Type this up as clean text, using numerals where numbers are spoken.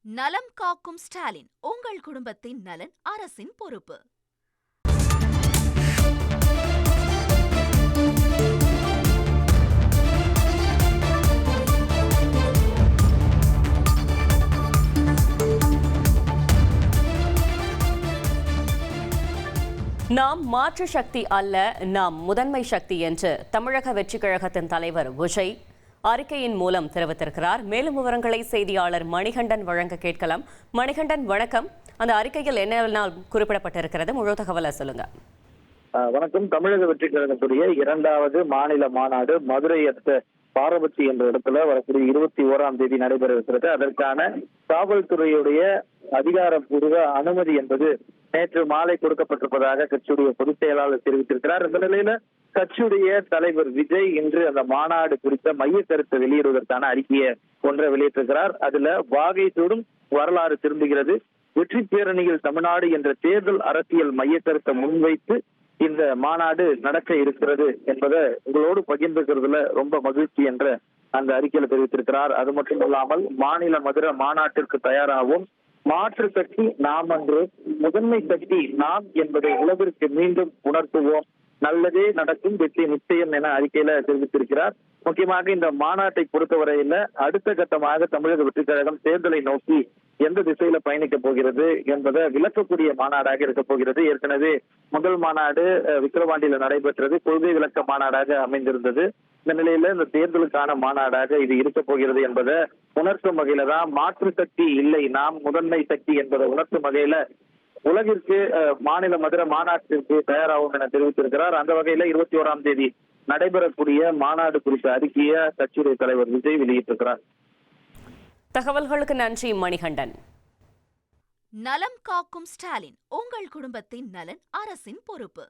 நலம் காக்கும் ஸ்டாலின், உங்கள் குடும்பத்தின் நலன் அரசின் பொறுப்பு. நாம் மாற்று சக்தி அல்ல, நாம் முதன்மை சக்தி என்று தமிழக வெற்றி கழகத்தின் தலைவர் விஜய் அறிக்கையின் மூலம் தெரிவித்திருக்கிறார். மேலும் விவரங்களை செய்தியாளர் மணிகண்டன் வழங்க கேட்கலாம். மணிகண்டன், வணக்கம். அந்த அறிக்கையில் என்னெல்லாம் குறிப்பிடப்பட்டிருக்கிறது, முழு தகவலை சொல்லுங்க. வணக்கம். தமிழக வெற்றி கழகத்துடைய 2வது மாநில மாநாடு மதுரை அடுத்த பாரபட்சி என்ற இடத்துல வரக்கூடிய 21ஆம் தேதி நடைபெற இருக்கிறது. அதற்கான காவல்துறையுடைய அதிகாரப்பூர்வ அனுமதி என்பது நேற்று மாலை கொடுக்கப்பட்டிருப்பதாக கட்சியுடைய பொதுச் செயலாளர் தெரிவித்திருக்கிறார். இந்த நிலையில கட்சியுடைய தலைவர் விஜய் இன்று அந்த மாநாடு குறித்த மைய கருத்தை வெளியிடுவதற்கான அறிக்கையை ஒன்றை வெளியிட்டிருக்கிறார். அதுல வாகை சூடும் வரலாறு திரும்புகிறது, வெற்றி பேரணியில் தமிழ்நாடு என்ற தேர்தல் அரசியல் மைய கருத்தை முன்வைத்து இந்த மாநாடு நடக்க இருக்கிறது என்பதை உங்களோடு பகிர்ந்துக்கிறதுல ரொம்ப மகிழ்ச்சி என்ற அந்த அறிக்கையில தெரிவித்திருக்கிறார். அது மட்டும் இல்லாமல் மாநில மதுரை மாநாட்டிற்கு தயாராகவும் மாற்று சக்தி நாம் அன்று, முதன்மை சக்தி நாம் என்பதை உலகிற்கு மீண்டும் உணர்த்துவோம், நல்லதே நடக்கும், வெற்றி நிச்சயம் என அறிக்கையில தெரிவித்திருக்கிறார். முக்கியமாக இந்த மாநாட்டை பொறுத்தவரையில அடுத்த கட்டமாக தமிழக வெற்றி கழகம் தேர்தலை நோக்கி எந்த திசையில பயணிக்க போகிறது என்பதை விளக்கக்கூடிய மாநாடாக இருக்க போகிறது. ஏற்கனவே முதல் மாநாடு விக்கிரவாண்டியில நடைபெற்றது, கொள்கை விளக்க மாநாடாக அமைந்திருந்தது. இந்த நிலையில இந்த தேர்தலுக்கான மாநாடாக இது இருக்க போகிறது என்பதை உணர்த்தும் வகையில தான் மாற்று சக்தி இல்லை, நாம் முதன்மை சக்தி என்பதை உணர்த்தும் வகையில உலகிற்கு மாநில மதுரை மாநாட்டிற்கு தயாராகும் என தெரிவித்திருக்கிறார். அந்த வகையில 21ஆம் தேதி நடைபெறக்கூடிய மாநாடு குறித்த அறிக்கையை கட்சியுடைய தலைவர் விஜய் வெளியிட்டிருக்கிறார். தகவல்களுக்கு நன்றி மணிகண்டன். நலம் காக்கும் ஸ்டாலின், உங்கள் குடும்பத்தின் நலன் அரசின் பொறுப்பு.